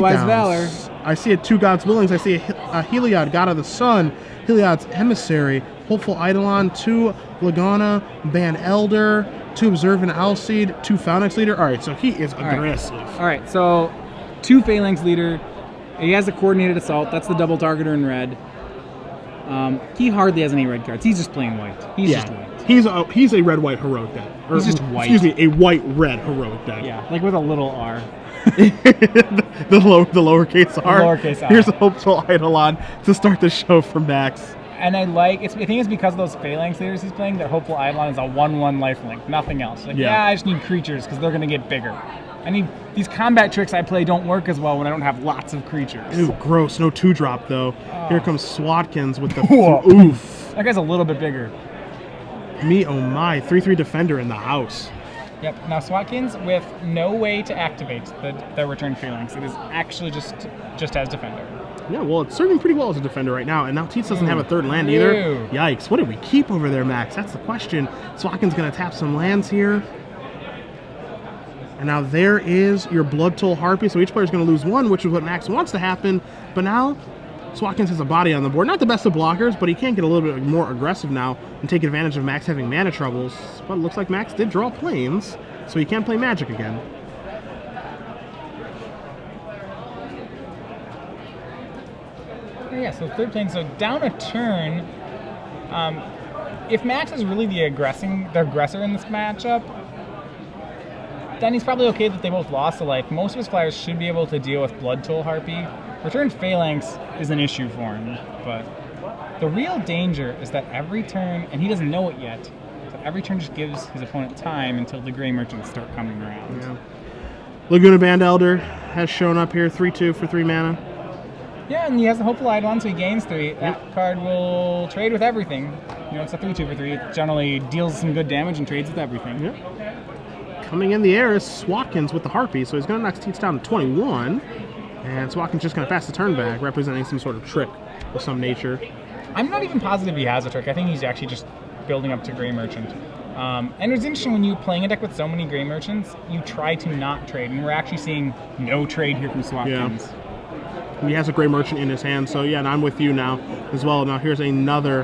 Battlewise Valor. I see a 2 Gods Willings. I see a Heliod, God of the Sun, Heliod's Emissary, Hopeful Eidolon, 2 Lagana, Ban Elder, 2 Observant Alseed, 2 Phalanx Leader. All right, so he is aggressive. All right, so 2 Phalanx Leader. He has a Coordinated Assault. That's the double targeter in red. He hardly has any red cards. He's just playing white. He's just white. He's a red-white heroic deck. He's just white. Excuse me, a white-red heroic deck. Yeah, like with a little R. the lowercase r. The lowercase r. Here's a Hopeful Eidolon to start the show for Max. And I think it's because of those Phalanx Leaders he's playing that Hopeful Eidolon is a 1/1 lifelink, nothing else. Like, I just need creatures because they're going to get bigger. These combat tricks I play don't work as well when I don't have lots of creatures. Ooh, gross. No 2-drop, though. Here comes Swatkins with the... Oof. That guy's a little bit bigger. Me, oh my. 3/3 Defender in the house. Yep. Now, Swatkins with no way to activate the Return Phalanx. It is actually just as Defender. Yeah, well, it's serving pretty well as a Defender right now, and now Tietze doesn't have a 3rd land either. Yikes. What did we keep over there, Max? That's the question. Swatkins going to tap some lands here. And now there is your Blood Toll Harpy, so each player is going to lose 1, which is what Max wants to happen. But now, Swatkins has a body on the board. Not the best of blockers, but he can get a little bit more aggressive now and take advantage of Max having mana troubles. But it looks like Max did draw Plains, so he can't play Magic again. Yeah, so 3rd plane, so down a turn. If Max is really the aggressor in this matchup, then he's probably okay that they both lost a life. Most of his flyers should be able to deal with Blood Toll Harpy. Return Phalanx is an issue for him, but the real danger is that every turn, and he doesn't know it yet, so every turn just gives his opponent time until the Gray Merchants start coming around. Yeah. Laguna Band Elder has shown up here, 3/2 for 3 mana. Yeah, and he has the Hopeful Eidolon, so he gains 3. That card will trade with everything. It's a 3/2 for 3. It generally deals some good damage and trades with everything. Yep. Coming in the air is Swatkins with the Harpy, so he's going to knock Tietze down to 21. And Swatkins just going to pass the turn back, representing some sort of trick of some nature. I'm not even positive he has a trick. I think he's actually just building up to Gray Merchant. And it's interesting when you're playing a deck with so many Gray Merchants, you try to not trade, and we're actually seeing no trade here from Swatkins. Yeah. He has a Gray Merchant in his hand, so yeah, and I'm with you now as well. Now here's another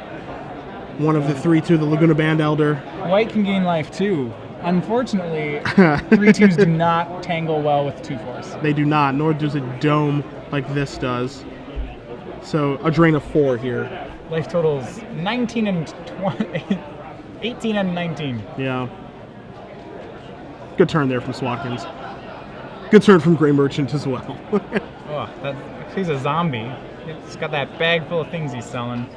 one of the 3/2, the Laguna Band Elder. White can gain life too. Unfortunately, 3/2s do not tangle well with 2/4s. They do not, nor does a dome like this does. So a drain of 4 here. Life totals 19 and 20, 18 and 19. Yeah. Good turn there from Swatkins. Good turn from Gray Merchant as well. He's a zombie. He's got that bag full of things he's selling.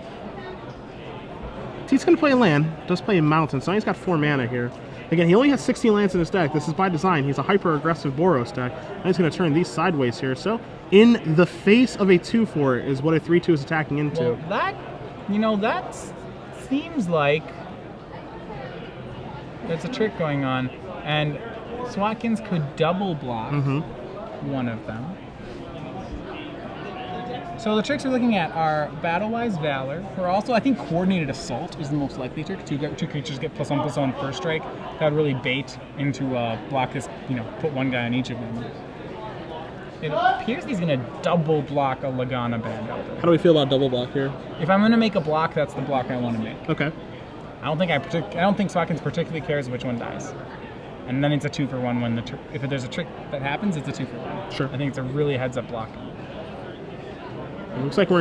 He's going to play a land. Does play a mountain, so he's got 4 mana here. Again, he only has 16 lands in his deck. This is by design. He's a hyper-aggressive Boros deck. And he's going to turn these sideways here. So, in the face of a 2/4 is what a 3/2 is attacking into. Well, that seems like there's a trick going on. And Swatkins could double block one of them. So the tricks we're looking at are Battlewise Valor. We're also, I think, Coordinated Assault is the most likely trick. Two creatures get +1/+1 first strike. That would really bait into block this, put one guy on each of them. It appears he's going to double block a Lagana Band Elder. How do we feel about double block here? If I'm going to make a block, that's the block I want to make. Okay. I don't think Swatkins particularly cares which one dies. And then it's a 2-for-1 when if there's a trick that happens, it's a 2-for-1. Sure. I think it's a really heads-up block. It looks like we're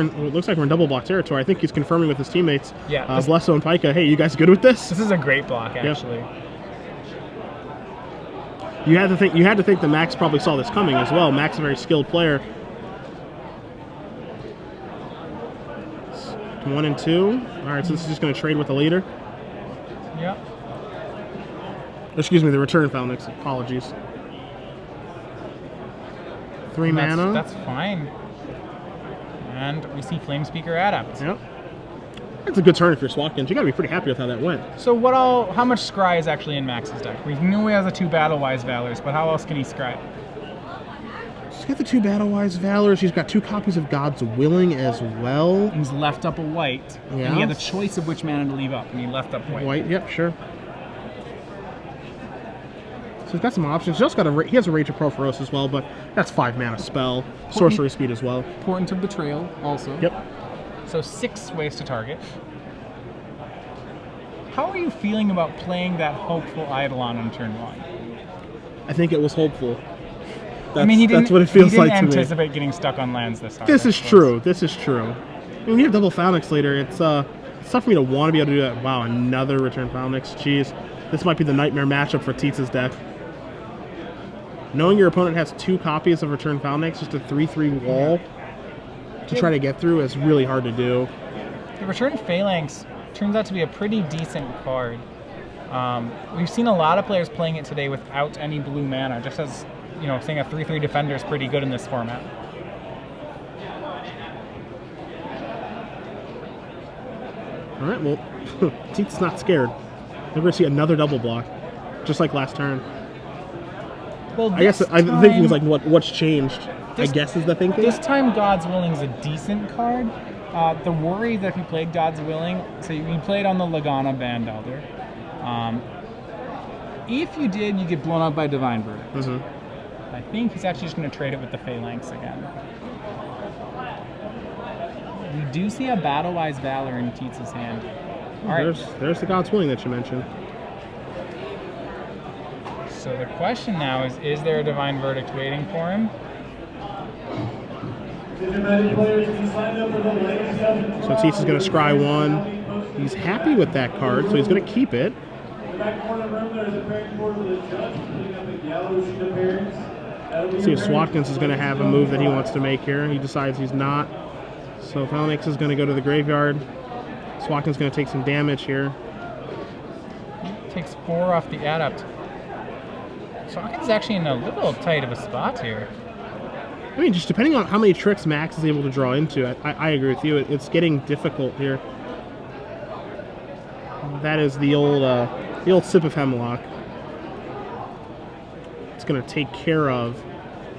in double block territory. I think he's confirming with his teammates. Yeah. Blesso and Pyka. Hey, you guys good with this? This is a great block, actually. Yep. You had to think that Max probably saw this coming as well. Max, a very skilled player. 1 and 2. All right, so this is just going to trade with the leader. Yep. Excuse me, the return Phalanx. Apologies. 3 mana. That's fine. And we see Flamespeaker Adept. Yep. That's a good turn if you're Swatkins. You got to be pretty happy with how that went. So how much Scry is actually in Max's deck? We know he has the 2 Battlewise Valors, but how else can he Scry? He's got the 2 Battlewise Valors. He's got 2 copies of God's Willing as well. He's left up a white. Yeah. And he had the choice of which mana to leave up, and he left up white. White, yep, sure. So he's got some options. He also got he has a Rage of Proferos as well, but that's 5 mana spell, sorcery speed as well. Portent of Betrayal also. Yep. So 6 ways to target. How are you feeling about playing that Hopeful Eidolon on turn 1? I think it was hopeful. That's what it feels like to me. He didn't anticipate getting stuck on lands this hard. This is true. This is true. When you have double Phalanx later, it's tough for me to want to be able to do that. Wow, another Return Phalanx. Jeez. This might be the nightmare matchup for Tietze's deck. Knowing your opponent has 2 copies of Return Phalanx, just a 3/3 wall to try to get through is really hard to do. The Return Phalanx turns out to be a pretty decent card. We've seen a lot of players playing it today without any blue mana, just as, saying a 3/3 defender is pretty good in this format. All right, well, Tietze's not scared. We're going to see another double block, just like last turn. Well, I guess I'm thinking is like what's changed. I guess is the thinking. This time, God's Willing is a decent card. The worry that if you played God's Willing, so you played on the Lagana Band Elder. If you did, you get blown up by Divine Verdict. Mm-hmm. I think he's actually just going to trade it with the Phalanx again. We do see a Battle-Wise Valor in Tietze's hand. All right. There's the God's Willing that you mentioned. So the question now is there a Divine Verdict waiting for him? So Tietze's going to scry 1. He's happy with that card, so he's going to keep it. See if Swatkins is going to have a move that he wants to make here. He decides he's not. So Phalanx is going to go to the graveyard. Swatkins is going to take some damage here. Takes 4 off the Adept. Swatkins is actually in a little tight of a spot here. I mean, just depending on how many tricks Max is able to draw into, I agree with you. It's getting difficult here. That is the old Sip of Hemlock. It's going to take care of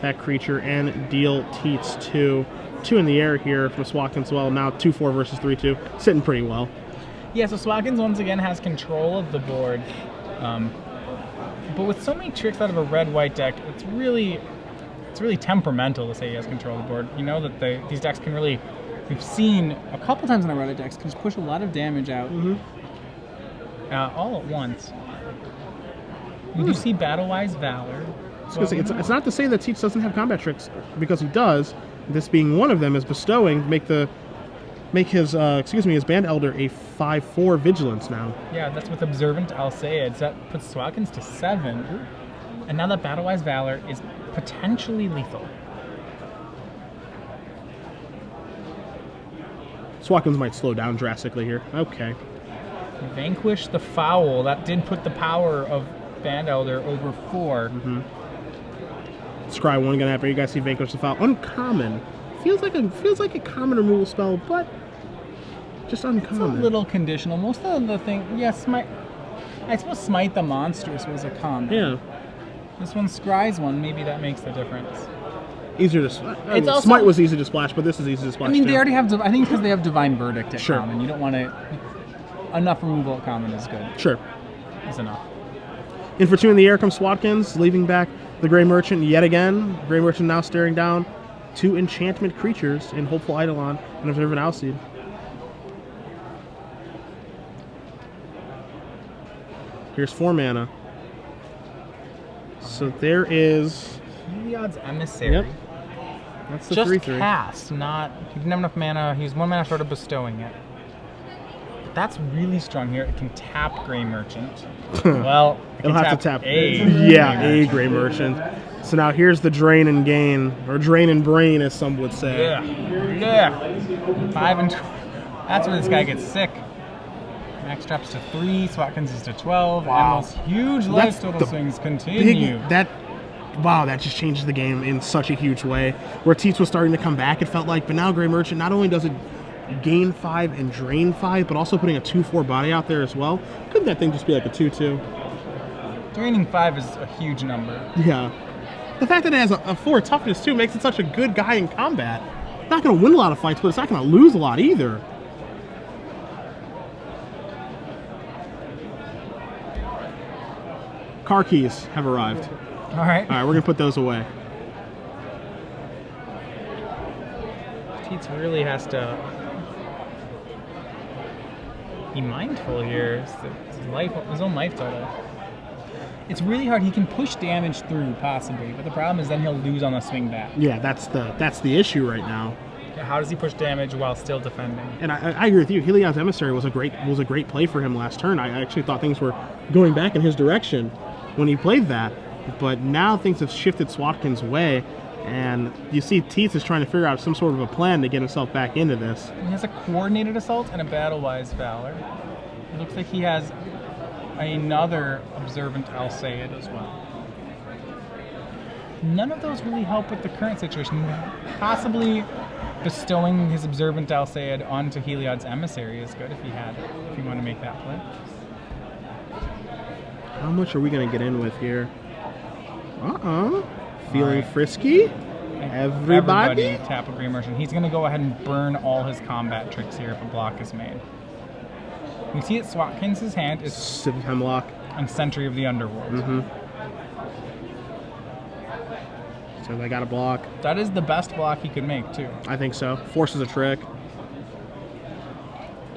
that creature and deal Tietze 2. 2 in the air here from Swatkins. Well, now 2/4 versus 3/2, sitting pretty well. Yeah, so Swatkins once again has control of the board, but with so many tricks out of a red-white deck, it's really temperamental to say he has control of the board. You know that these decks can really, we've seen a couple times in our red decks, can just push a lot of damage out all at once. You do see Battle-Wise Valor. It's not to say that Tietze doesn't have combat tricks, because he does. This being one of them is bestowing, make his Band Elder a 5/4 vigilance now. Yeah, that's with Observant Alcaides. That puts Swatkins to 7. And now that Battle-Wise Valor is potentially lethal. Swatkins might slow down drastically here. Okay. Vanquish the Foul. That did put the power of Band Elder over 4. Mm-hmm. Scry 1 gonna happen. You guys see Vanquish the Foul. Uncommon. Feels like a common removal spell, but just uncommon. It's a little conditional. Most of the thing, yes, I suppose Smite the Monstrous was a common. Yeah. This one Scry's one. Maybe that makes the difference. Easier to Smite was easy to splash, but this is easy to splash. I mean, too. they already have. I think because they have Divine Verdict at Sure. common. You don't want to. Enough removal at common is good. Sure. Is enough. In for 2 in the air comes Swatkins, leaving back the Grey Merchant yet again. Grey Merchant now staring down 2 enchantment creatures in Hopeful Eidolon and Observant Alcide. Here's 4 mana. So there is Heliod's Emissary. Yep. That's the Just 3/3. cast, not. He didn't have enough mana. He's 1 mana short of bestowing it. But that's really strong here. It can tap Grey Merchant. Well, It'll have to tap a Grey Merchant. So now here's the drain and gain, or drain and brain, as some would say. Yeah. 5 and 12. That's where this guy gets sick. Max drops to 3. Swatkins is to 12. Wow. And those huge life total swings continue. That just changed the game in such a huge way. Where Tietze was starting to come back, it felt like, but now Grey Merchant not only does it gain 5 and drain 5, but also putting a 2/4 body out there as well. Couldn't that thing just be like a 2/2? Draining 5 is a huge number. Yeah. The fact that it has a 4 toughness too makes it such a good guy in combat. Not going to win a lot of fights, but it's not going to lose a lot either. car keys have arrived. All right. All right, we're gonna put those away. Tietze really has to be mindful here. It's his own life total. It's really hard. He can push damage through possibly, but the problem is then he'll lose on the swing back. Yeah, that's the issue right now. How does he push damage while still defending? And I agree with you. Heliod's Emissary was a great play for him last turn. I actually thought things were going back in his direction when he played that, but now things have shifted Swatkins' way, and you see Tietze is trying to figure out some sort of a plan to get himself back into this. He has a coordinated assault and a battle-wise valor. It looks like he has another observant Alseid as well. None of those really help with the current situation. Possibly bestowing his observant Alseid onto Heliod's Emissary is good if you want to make that play. How much are we going to get in with here? Feeling frisky? Everybody? Tap a Green Merchant. He's going to go ahead and burn all his combat tricks here if a block is made. We see that Swatkins' hand is Sip of Hemlock and Sentry of the Underworld. So I got a block. That is the best block he could make, too. I think so. Forces a trick.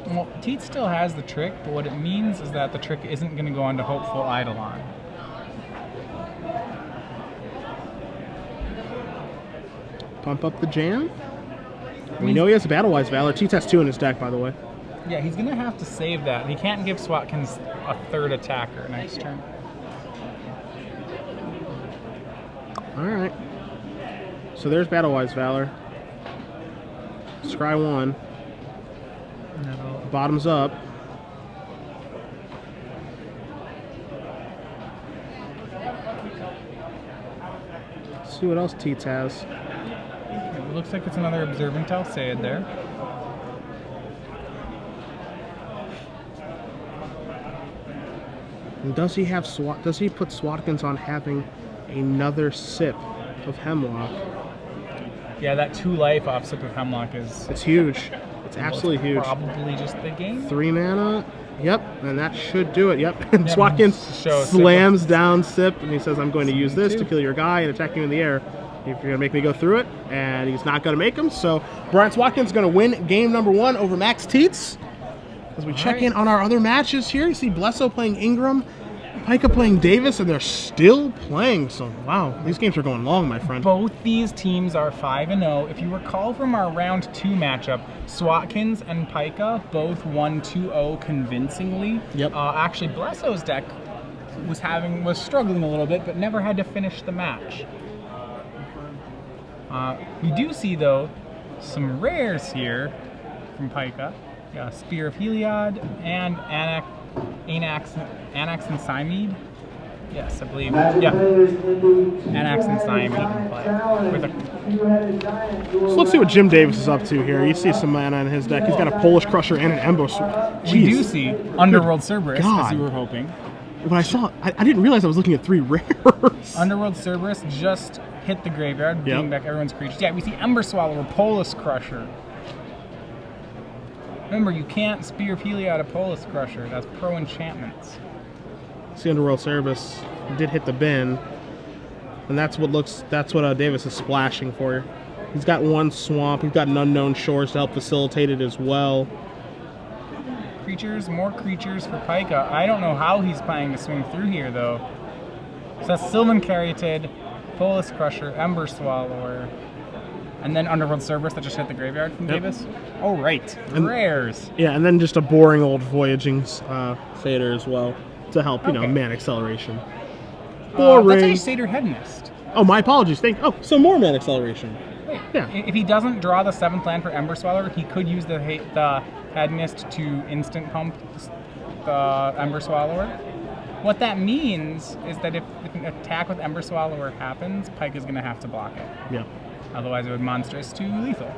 Well, Tietze still has the trick, but what it means is that the trick isn't going to go on to Hopeful Eidolon. Pump up the jam. We know he has a Battle-Wise Valor. Tietze has 2 in his deck, by the way. Yeah, he's going to have to save that. He can't give Swatkins a third attacker next turn. All right. So there's Battle-Wise Valor. Scry 1. Bottoms up. Let's see what else Tietze has. It looks like it's another Observant Alseid there. And does he have does he put Swatkins on having another sip of Hemlock? Yeah, that 2 life off Sip of Hemlock is... It's huge. It's absolutely huge. Probably just the game. 3 mana. Yep, and that should do it. Yep. And Yep, Swatkins slams Sip down Sip, and he says, I'm going to use this to kill your guy and attack you in the air. If you're going to make me go through it, and he's not going to make him. So Brian Swatkins is going to win game number 1 over Max Tietze. As we check in on our other matches here, you see Blesso playing Ingram, Pyka playing Davis, and they're still playing. So, wow, these games are going long, my friend. Both these teams are 5-0. If you recall from our round 2 matchup, Swatkins and Pyka both won 2-0 convincingly. Yep. Actually, Blesso's deck was struggling a little bit, but never had to finish the match. We do see, though, some rares here from Pyka. Spear of Heliod and Anax and Cymede. Yes, I believe. Yeah. Anax and Cymede in play. So let's see what Jim Davis is up to here. You see some mana in his deck. He's got a Polish Crusher and an Embo. We do see Underworld Cerberus, as you were hoping. When I saw it, I didn't realize I was looking at 3 rares. Underworld Cerberus just hit the graveyard, bringing back everyone's creatures. Yeah, we see Ember Swallower, Polis Crusher. Remember, you can't Spear of Heliod a Polis Crusher. That's pro enchantments. See, Underworld Cerberus did hit the bin, and that's what Davis is splashing for. He's got 1 swamp. He's got an Unknown Shores to help facilitate it as well. More creatures for Pyka. I don't know how he's planning to swing through here, though. So that's Sylvan Caryatid, Polis Crusher, Ember Swallower, and then Underworld Cerberus that just hit the graveyard from Davis. Oh, right. And, rares. Yeah, and then just a boring old Voyaging Fader as well to help, you know, mana acceleration. Boring. That's a Satyr Hedonist. Oh, my apologies. So more mana acceleration. Wait, yeah. If he doesn't draw the 7th land for Ember Swallower, he could use the Hedonist to instant pump the Ember Swallower. What that means is that if an attack with Ember Swallower happens, Pyke is going to have to block it. Yeah. Otherwise, it would monstrous to lethal.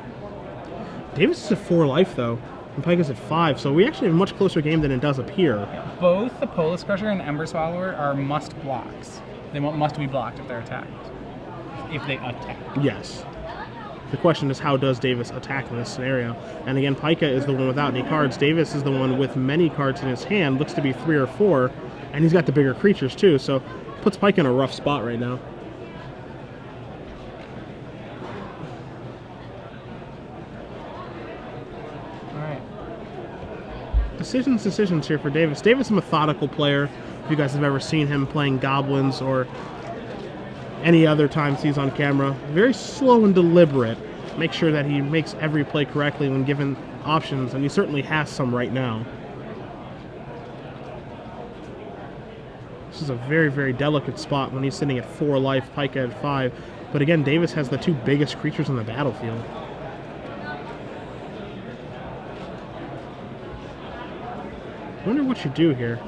Davis is at 4 life, though, and Pyke's at 5, so we actually have a much closer game than it does appear. Yeah, both the Polis Crusher and Ember Swallower are must blocks. They must be blocked if they're attacked. If they attack. Yes. The question is, how does Davis attack in this scenario? And again, Pyka is the one without any cards. Davis is the one with many cards in his hand, looks to be 3 or 4, and he's got the bigger creatures too. So puts Pyka in a rough spot right now. Decisions here for Davis. Davis is a methodical player. If you guys have ever seen him playing goblins or any other times he's on camera, very slow and deliberate. Make sure that he makes every play correctly when given options, and he certainly has some right now. This is a very, very delicate spot when he's sitting at 4 life, Pyka at 5. But again, Davis has the 2 biggest creatures on the battlefield. I wonder what you do here.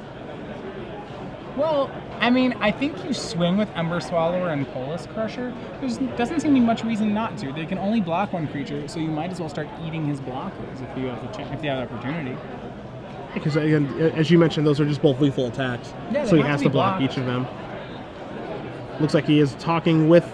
Well, I mean, I think you swing with Ember Swallower and Polis Crusher. There doesn't seem to be much reason not to. They can only block 1 creature, so you might as well start eating his blockers if you have the opportunity. Because as you mentioned, those are just both lethal attacks, Yeah, so he has to block each of them. Looks like he is talking with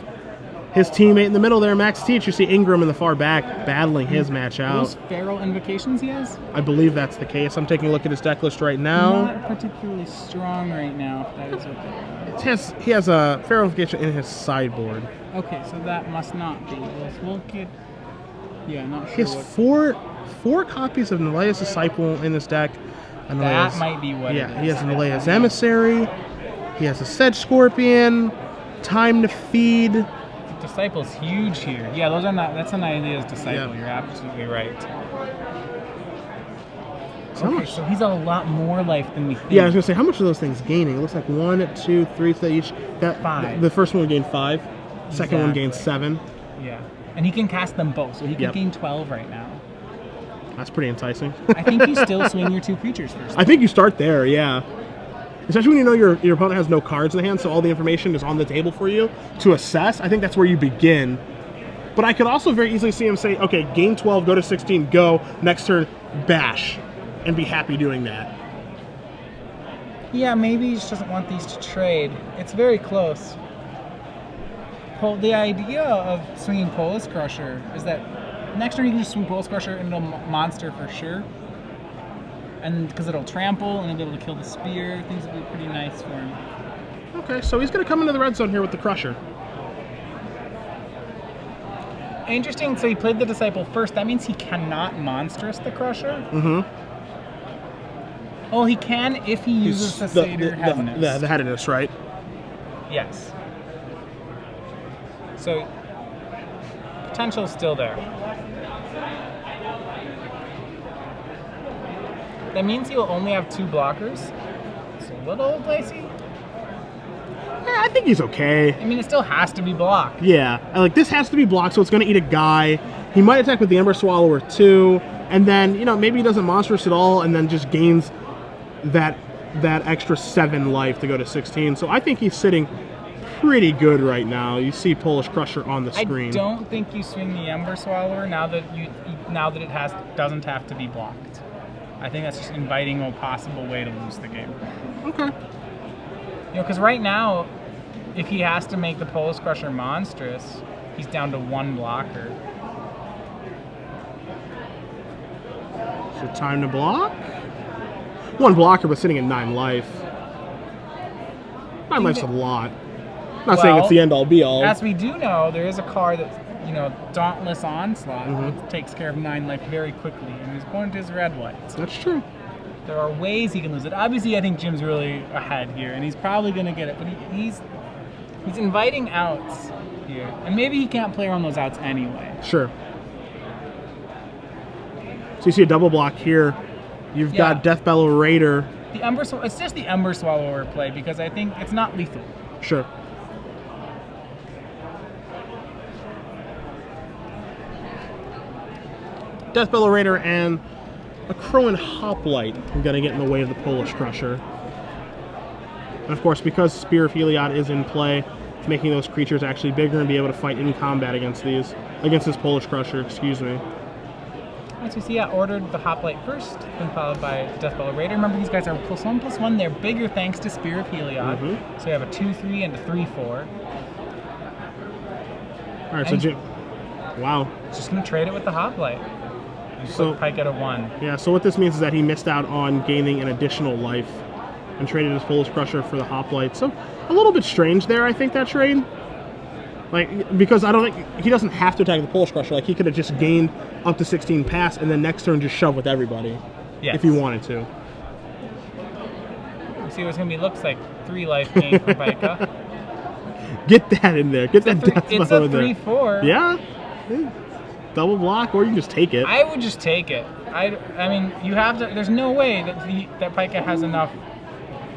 his teammate in the middle there, Max Tietze. You see Ingram in the far back battling his match out. Those Feral Invocations he has? I believe that's the case. I'm taking a look at his deck list right now. Not particularly strong right now, if that is okay. He has a Feral Invocation in his sideboard. Okay, so that must not be. We'll get... Yeah, not sure. He has four copies of Nelea's Disciple in his deck. That might be what it is. Yeah, he has Nelea's Emissary. He has a Sedge Scorpion. Time to Feed. Disciple's huge here. Yeah, those are not. That's an Nelea's Disciple. Yeah. You're absolutely right. So he's a lot more life than we think. Yeah, I was gonna say, how much are those things gaining? It looks like 1, 2, 3, so each. 5. The first one gained 5. Second one gained 7. Yeah, and he can cast them both, so he can gain 12 right now. That's pretty enticing. I think you still swing your 2 creatures first. I think you start there, yeah. Especially when you know your opponent has no cards in the hand, so all the information is on the table for you to assess. I think that's where you begin. But I could also very easily see him say, okay, gain 12, go to 16, go, next turn, bash, and be happy doing that. Yeah, maybe he just doesn't want these to trade. It's very close. The idea of swinging Polis Crusher is that next turn you can just swing Polis Crusher into a monster for sure. And because it'll trample and it'll be able to kill the spear, things will be pretty nice for him. Okay, so he's going to come into the red zone here with the Crusher. Interesting, so he played the Disciple first. That means he cannot Monstrous the Crusher? Mm-hmm. Oh, he can if he uses the Satyr Heaviness. The Heaviness, right? Yes. So, potential's still there. That means he'll only have 2 blockers. It's a little dicey. Yeah, I think he's okay. I mean, it still has to be blocked. Yeah, like this has to be blocked, so it's going to eat a guy. He might attack with the Ember Swallower too, and then maybe he doesn't monstrous at all, and then just gains that extra 7 life to go to 16. So I think he's sitting pretty good right now. You see Polish Crusher on the screen. I don't think you swing the Ember Swallower now that it doesn't have to be blocked. I think that's just inviting a possible way to lose the game. Okay. Because right now, if he has to make the Polish Crusher monstrous, he's down to 1 blocker. So time to block? 1 blocker, but sitting at 9 life. 9 life's a lot. Not saying it's the end-all, be-all. As we do know, there is a card that, Dauntless Onslaught, takes care of 9 life very quickly, and his opponent is red-white. That's true. There are ways he can lose it. Obviously, I think Jim's really ahead here, and he's probably going to get it, but he's inviting outs here. And maybe he can't play around those outs anyway. Sure. So you see a double block here. You've got Deathbellow Raider. It's just the Ember Swallower play, because I think it's not lethal. Sure. Deathbellow Raider and a Crow and Hoplite are going to get in the way of the Polish Crusher. And of course, because Spear of Heliod is in play, it's making those creatures actually bigger and be able to fight in combat against this Polish Crusher, excuse me. As you see, I ordered the Hoplite first, then followed by Deathbellow Raider. Remember, these guys are +1/+1. They're bigger thanks to Spear of Heliod. Mm-hmm. So you have a 2/3 and a 3/4. All right, so Jim. Wow. Just going to trade it with the Hoplite. So Pyka at a 1. Yeah, so what this means is that he missed out on gaining an additional life and traded his Polish Crusher for the Hoplite. So a little bit strange there, I think, that trade. Like, because I don't think he doesn't have to attack the Polish Crusher. Like, he could have just gained up to 16 pass and then next turn just shove with everybody if he wanted to. See what it's going to be. Looks like 3 life gain for Pyka. Get that in there. Get that death It's over a there. 3/4. Yeah. Double block, or you can just take it. I would just take it. I mean, you have to. There's no way that Pyka has enough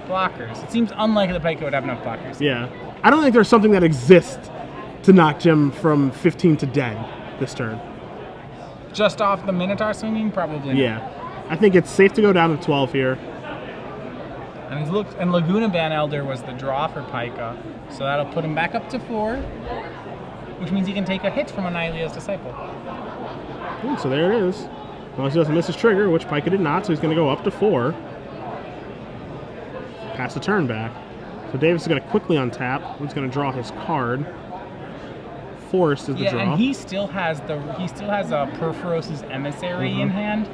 blockers. It seems unlikely that Pyka would have enough blockers. Yeah. I don't think there's something that exists to knock Jim from 15 to dead this turn. Just off the Minotaur swinging, probably. Yeah. I think it's safe to go down to 12 here. And Laguna Ban Elder was the draw for Pyka, so that'll put him back up to 4, which means he can take a hit from Annihila's Disciple. Ooh, so there it is. As long as he doesn't miss his trigger, which Pyka did not, so he's going to go up to 4. Pass the turn back. So Davis is going to quickly untap. He's going to draw his card. Forest is the draw. Yeah, and he still has Perforos's Emissary in hand.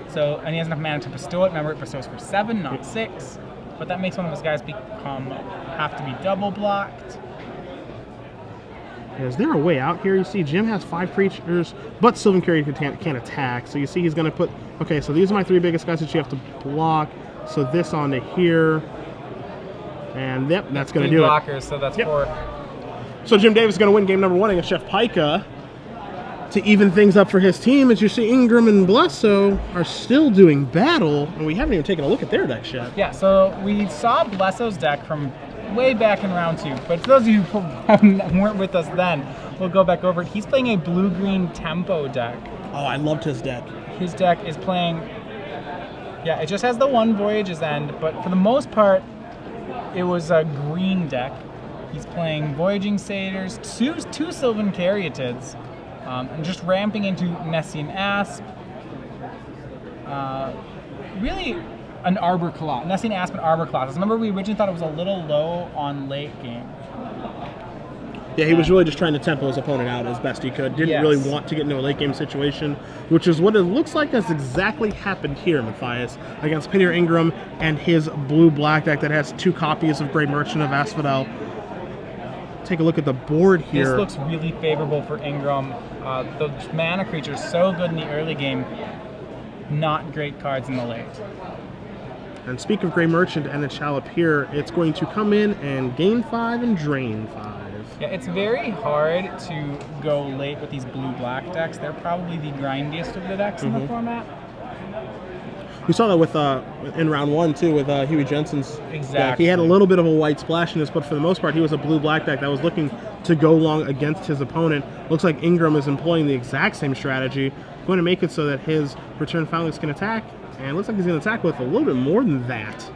So, and he has enough mana to bestow it. Remember, it bestows for 7, not 6. But that makes one of his guys have to be double blocked. Is there a way out here? You see Jim has 5 creatures, but Sylvan Carrier can't attack. So you see he's going to put... Okay, so these are my 3 biggest guys that you have to block. So this onto here. And yep, that's going to do blockers, it. So that's 4. So Jim Davis is going to win game number 1 against Chef Pyka. To even things up for his team, as you see Ingram and Blesso are still doing battle, and we haven't even taken a look at their deck yet. Yeah, so we saw Blesso's deck from way back in round 2, but for those of you who weren't with us then, we'll go back over it. He's playing a blue-green tempo deck. Oh, I loved his deck. His deck is playing, it just has the 1 Voyage's End, but for the most part, it was a green deck. He's playing Voyaging Satyrs, 2 Sylvan Caryatids, and just ramping into Nessian Asp. Really, an Arbor Colossus. Nessian Asp and Arbor Colossus. Remember, we originally thought it was a little low on late game. Yeah, he was really just trying to tempo his opponent out as best he could. Didn't really want to get into a late game situation, which is what it looks like has exactly happened here, Matthias, against Peter Ingram and his blue-black deck that has 2 copies of Great Merchant of Asphodel. Take a look at the board here. This looks really favorable for Ingram. The mana creature's so good in the early game, not great cards in the late. And speak of Grey Merchant and the Chalice here, it's going to come in and gain 5 and drain 5. Yeah, it's very hard to go late with these blue-black decks. They're probably the grindiest of the decks in the format. We saw that with in round 1 too with Huey Jensen's deck. He had a little bit of a white splash in this, but for the most part he was a blue-black deck that was looking to go long against his opponent. Looks like Ingram is employing the exact same strategy, going to make it so that his Return Phalanx can attack, and looks like he's going to attack with a little bit more than that.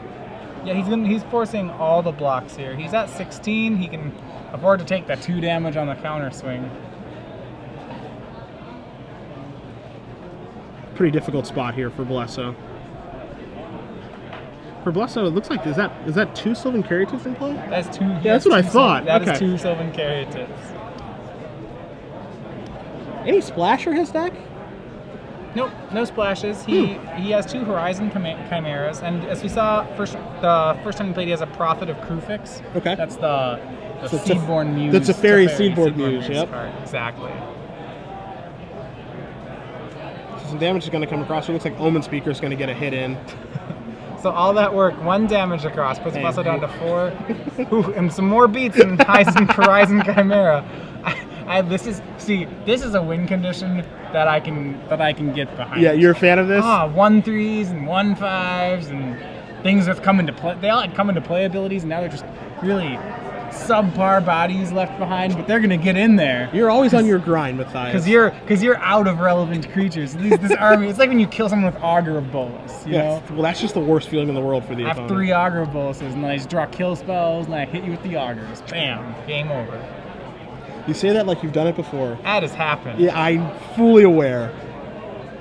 Yeah, he's forcing all the blocks here. He's at 16. He can afford to take that 2 damage on the counter swing. Pretty difficult spot here for Blesso. For Blesso, it looks like is that 2 Sylvan Caryatids in play? That's 2. Yeah, that's what I thought. That is 2 Sylvan Caryatids. Any splash for his deck? Nope, no splashes. He has 2 Horizon Chimeras, and as we saw the first time he played, he has a Prophet of Krufix. Okay. That's the Seedborn Muse. That's a fairy Seedborn Muse. Yep. Card. Exactly. So some damage is going to come across. It looks like Omen Speaker is going to get a hit in. So all that work, 1 damage across, puts Blesso down to 4. Ooh, and some more beats in Horizon Chimera. This is a win condition that I can get behind. Yeah, you're a fan of this? 1/3s and 1/5s and things that come into play. They all had come into play abilities, and now they're just really subpar bodies left behind, but they're gonna get in there. You're always on your grind, Matthias. Because you're out of relevant creatures. This army, it's like when you kill someone with Augur of Bolus. You know? Well, that's just the worst feeling in the world for the opponent. I have 3 Augur of Boluses, and then I just draw kill spells, and I hit you with the Augurs. Bam, game over. You say that like you've done it before. That has happened. Yeah, I'm fully aware.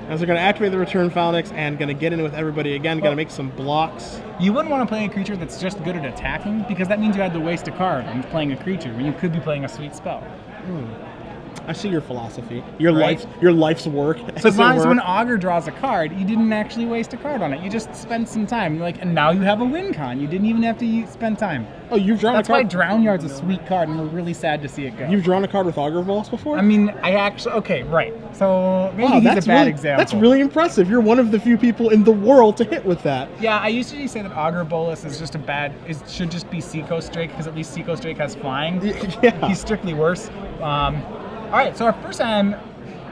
As they're going to activate the Return Phalanx and going to get in with everybody again, going to make some blocks. You wouldn't want to play a creature that's just good at attacking, because that means you had to waste a card on playing a creature when you could be playing a sweet spell. I see your philosophy. Your life's work. So as long as when Augur draws a card, you didn't actually waste a card on it. You just spent some time. You're like, and now you have a win con. You didn't even have to spend time. Oh, you've drawn That's a card? That's why Drown Yard's a sweet card, and we're really sad to see it go. You've drawn a card with Augur Bolas before? I mean, I actually... Okay, right. So maybe he's a bad example. That's really impressive. You're one of the few people in the world to hit with that. Yeah, I used to say that Augur Bolas is just should just be Seacoast Drake, because at least Seacoast Drake has flying. Yeah. He's strictly worse. All right, so our first time,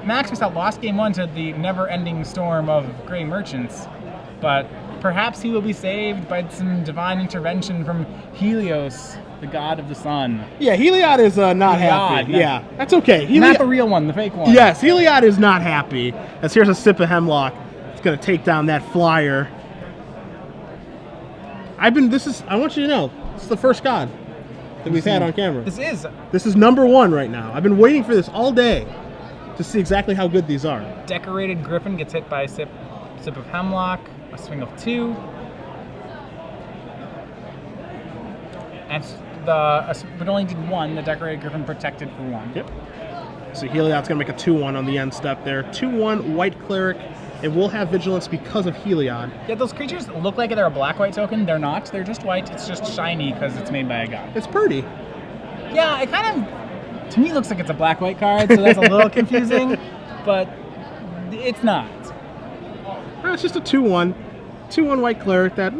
Max Missed Out lost game 1 to the never-ending storm of Grey Merchants, but perhaps he will be saved by some divine intervention from Helios, the god of the sun. Yeah, Heliod is not happy. Yeah, that's okay. Not the real one, the fake one. Yes, Heliod is not happy. As here's a sip of Hemlock. It's going to take down that flyer. I want you to know, this is the first god that we've had on camera. This is number 1 right now. I've been waiting for this all day to see exactly how good these are. Decorated Griffin gets hit by a sip of Hemlock, a swing of 2. And but only did 1. The Decorated Griffin protected for 1. Yep. So Heliod's going to make a 2-1 on the end step there. 2-1 White Cleric. It will have Vigilance because of Heliod. Yeah, those creatures look like they're a black-white token. They're not. They're just white. It's just shiny because it's made by a god. It's pretty. Yeah, it kind of, to me, looks like it's a black-white card, so that's a little confusing, but it's not. It's just a 2-1. 2-1 White Cleric that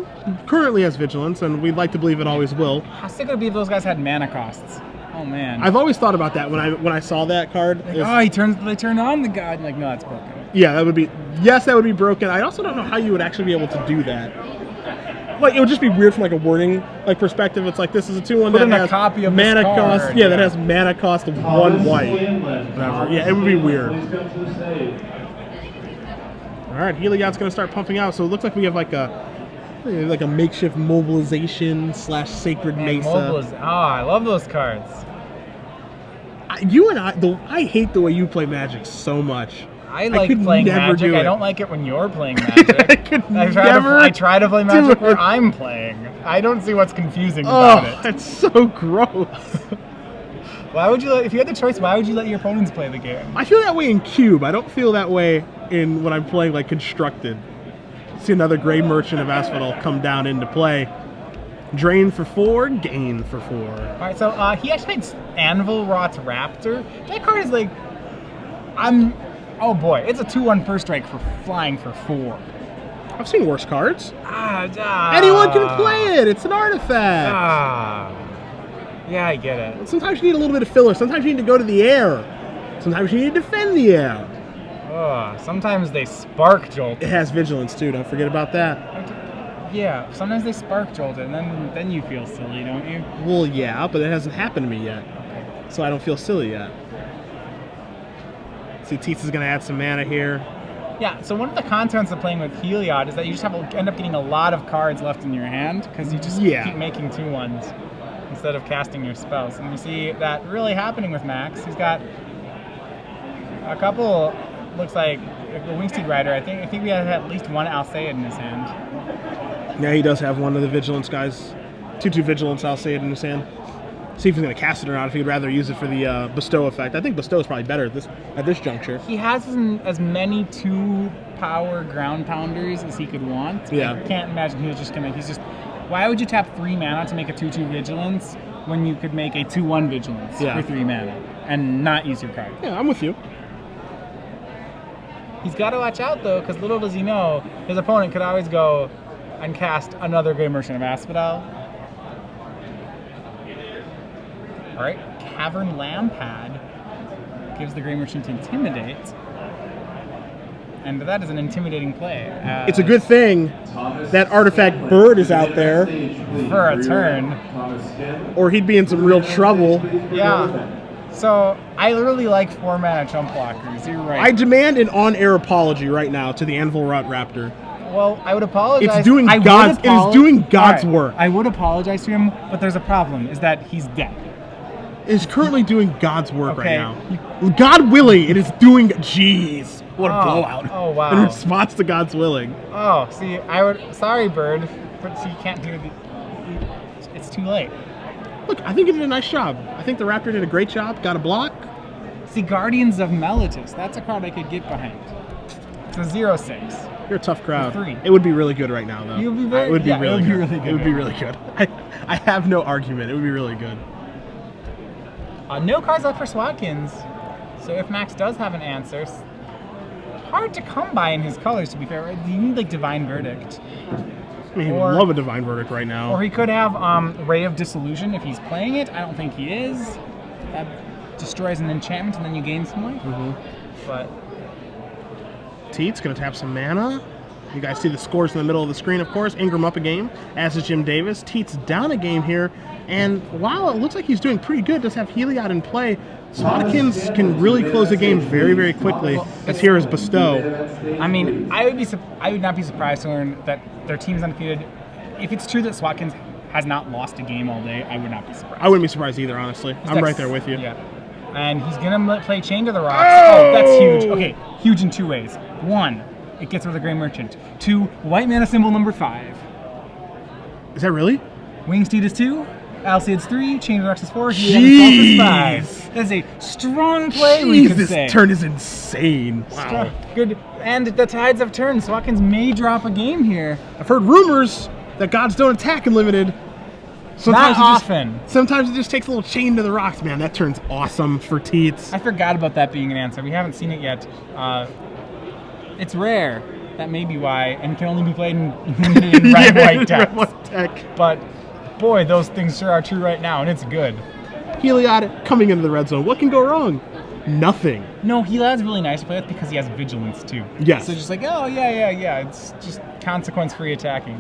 currently has Vigilance, and we'd like to believe it always will. How sick would it be if those guys had mana costs? Oh, man. I've always thought about that when I saw that card. Like, they turn on the god. I'm like, no, that's broken. Yeah, that would be broken. I also don't know how you would actually be able to do that. Like, it would just be weird from like a wording perspective. It's like this is a 2-1 that has a copy of mana card, cost. Yeah, that has mana cost of 1 white. Whatever. Yeah, it would be weird. All right, Heliod's going to start pumping out. So it looks like we have like a makeshift mobilization / sacred mesa. I love those cards. You and I hate the way you play Magic so much. I like playing Magic. I don't like it when you're playing Magic. I try to play Magic where I'm playing. I don't see what's confusing about it. It's so gross. Why would you if you had the choice, why would you let your opponents play the game? I feel that way in Cube. I don't feel that way in when I'm playing like Constructed. See another Grey Merchant of Asphodel come down into play. Drain for 4, gain for 4. All right, so he actually played Anvil Rot's Raptor. That card is like, oh boy, it's a 2-1 first strike for flying for 4. I've seen worse cards. Anyone can play it. It's an artifact. Yeah, I get it. Sometimes you need a little bit of filler. Sometimes you need to go to the air. Sometimes you need to defend the air. Sometimes they Spark Jolt. It has Vigilance too. Don't forget about that. Yeah, sometimes they Spark Jolt it, and then you feel silly, don't you? Well, yeah, but it hasn't happened to me yet, so I don't feel silly yet. See, Tietze is going to add some mana here. Yeah, so one of the contents of playing with Heliod is that you just end up getting a lot of cards left in your hand because you just keep making 2-1s instead of casting your spells. And we see that really happening with Max. He's got a couple, looks like a Wingsteed Rider. I think we have at least one Alseid in his hand. Yeah, he does have one of the Vigilance guys. 2/2 Vigilance Alseid in his hand. See if he's going to cast it or not, if he'd rather use it for the Bestow effect. I think Bestow is probably better at this juncture. He has as many 2-power ground pounders as he could want. Yeah. I can't imagine why would you tap 3 mana to make a 2/2 Vigilance when you could make a 2/1 Vigilance for 3 mana and not use your card? Yeah, I'm with you. He's got to watch out, though, because little does he know, his opponent could always go and cast another Grey Merchant of Asphodel. All right, Cavern Lampad gives the Grey Merchant Intimidate. And that is an intimidating play. It's a good thing that Artifact Bird is out there. For a turn. Or he'd be in some real trouble. Yeah. So, I literally like 4 mana chump blockers. You're right. I demand an on-air apology right now to the Anvil Rot Raptor. Well, I would apologize. It is doing God's work. I would apologize to him, but there's a problem, is that he's dead. It is currently doing God's work right now. God willing, it is doing... Jeez. What a blowout. Oh, wow. In response to God's willing. Oh, see, sorry, Bird, but see, you can't do it. It's too late. Look, I think he did a nice job. I think the Raptor did a great job. Got a block. See, Guardians of Meletis. That's a card I could get behind. It's a 0/6. You're a tough crowd. 3. It would be really good right now, though. It would be very, it would be yeah, really it would good. be really good. It would be really good. I have no argument. It would be really good. No cards left for Swatkins. So if Max does have an answer, hard to come by in his colors, to be fair. You need like Divine Verdict. I mean, he would love a Divine Verdict right now. Or he could have Ray of Disillusion if he's playing it. I don't think he is. That destroys an enchantment and then you gain some life. But Tietze going to tap some mana. You guys see the scores in the middle of the screen, of course. Ingram up a game, as is Jim Davis. Tietze down a game here. And while it looks like he's doing pretty good, does have Heliod in play, Swatkins can really close the game very, very quickly, as here is Bestow. I mean, I would not be surprised to learn that their team is undefeated. If it's true that Swatkins has not lost a game all day, I would not be surprised. I wouldn't be surprised either, honestly. I'm right there with you. Yeah. And he's going to play Chain to the Rocks. Oh, that's huge. Okay, huge in 2 ways. 1, it gets rid of the Grey Merchant. 2, white mana symbol number 5. Is that really? Wingsteed is 2. Alcide's 3, Chain of the Rocks is 4, He is 5. That is a strong play, we could say. This turn is insane. Wow. Good. And the tides have turned. Swatkins may drop a game here. I've heard rumors that gods don't attack in Limited. Not often. Sometimes it just takes a little Chain to the Rocks, man. That turn's awesome for Tietze. I forgot about that being an answer. We haven't seen it yet. It's rare. That may be why, and can only be played in red white decks. Red-white deck. But boy, those things sure are true right now, and it's good. Heliod coming into the red zone. What can go wrong? Nothing. No, Heliod's really nice to play with because he has vigilance too. Yes. So just like, oh yeah. It's just consequence-free attacking.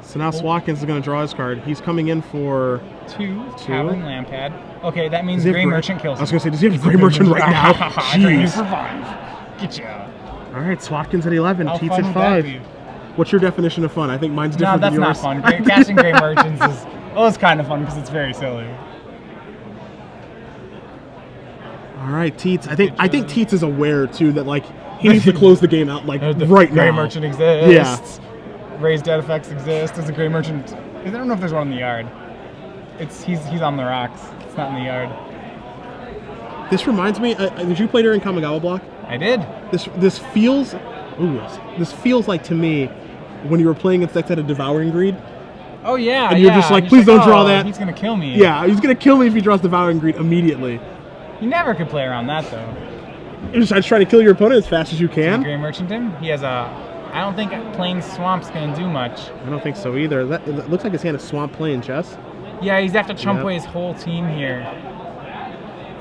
So now Swatkins is going to draw his card. He's coming in for 2 Tavern Lampad. Okay, that means Grey Merchant kills him. I was going to say, does he have Grey Merchant right now? Jeez. For 5. Get ya. All right, Swatkins at 11, How Tietze fun at would 5. that be? What's your definition of fun? I think mine's different than yours. No, that's not fun. Casting Grey Merchants is it's kind of fun because it's very silly. All right, Tietze. I think Tietze is aware too that like he needs to close the game out like right now. Grey Merchant exists. Yeah. Raised Dead effects exist. There's a Grey Merchant. I don't know if there's one in the yard. He's on the rocks. It's not in the yard. This reminds me. Did you play during Kamigawa block? I did. This feels like to me when you were playing against decks that had Devouring Greed. Oh yeah. And you're just like, please don't draw that. He's gonna kill me. Yeah, he's gonna kill me if he draws Devouring Greed immediately. You never could play around that though. You're just trying to kill your opponent as fast as you can. Grey Merchant him. He has a. I don't think playing Swamp's gonna do much. I don't think so either. It looks like his hand is Swamp playing chess. Yeah, he's have to chump away his whole team here.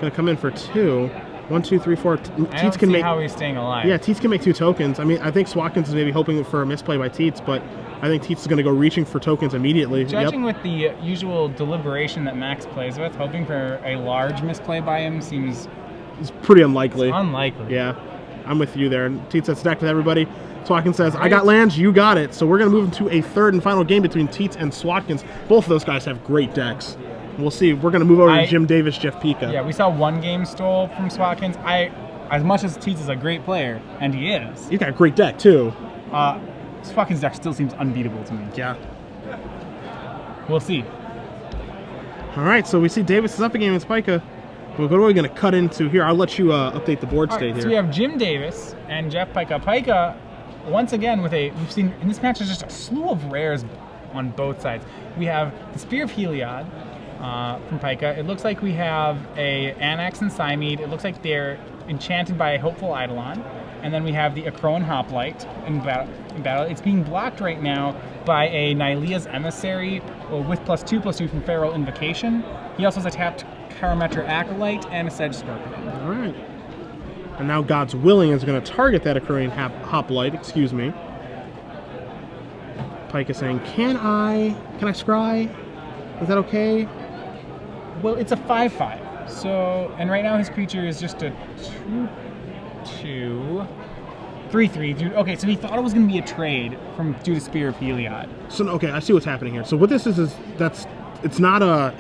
Gonna come in for 2. 1, 2, 3, 4. I don't see how he's staying alive. Yeah, Tietze can make 2 tokens. I mean, I think Swatkins is maybe hoping for a misplay by Tietze, but I think Tietze is going to go reaching for tokens immediately. Judging with the usual deliberation that Max plays with, hoping for a large misplay by him seems... It's pretty unlikely. It's unlikely. Yeah, I'm with you there. Tietze has stacked with everybody. Swatkins says, I got lands, you got it. So we're going to move into a third and final game between Tietze and Swatkins. Both of those guys have great decks. We'll see. We're going to move over to Jim Davis, Jeff Pyka. Yeah, we saw 1 game stole from Swatkins. As much as Tietze is a great player, and he is. He's got a great deck, too. Swatkins' deck still seems unbeatable to me. Yeah. We'll see. All right, so we see Davis is up again with Pyka. Well, what are we going to cut into here? I'll let you update the board state here. So we have Jim Davis and Jeff Pyka. Pyka, once again, we've seen, in this match, there's just a slew of rares on both sides. We have the Spear of Heliod from Pyka. It looks like we have a Anax and Cymede. It looks like they're enchanted by a Hopeful Eidolon. And then we have the Akroan Hoplite in battle. It's being blocked right now by a Nylea's Emissary with +2/+2 from Feral Invocation. He also has a tapped Karametra Acolyte and a Sedge Scorpion. All right. And now God's Willing is going to target that Akroan Hoplite, excuse me. Pyka saying, can I scry? Is that okay? Well, it's a 5/5. So, and right now his creature is just a 2/2. 3/3, dude. Okay, so he thought it was going to be a trade due to Spear of Heliod. So okay, I see what's happening here. So what this is it's not the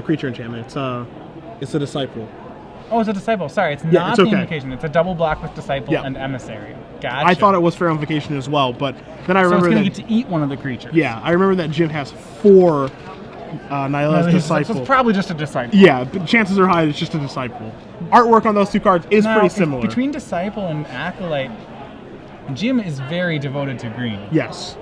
creature enchantment. It's a Disciple. Oh, it's a Disciple. Sorry, it's not the Invocation. It's a double block with Disciple and Emissary. Gotcha. I thought it was Feral Invocation as well, but then I remember so it's that going to get to eat one of the creatures. Yeah, I remember that Jim has 4 Nyla's Disciple. So it's probably just a Disciple. Yeah, but chances are high it's just a Disciple. Artwork on those two cards is pretty similar. Between Disciple and Acolyte, Jim is very devoted to green. Yes.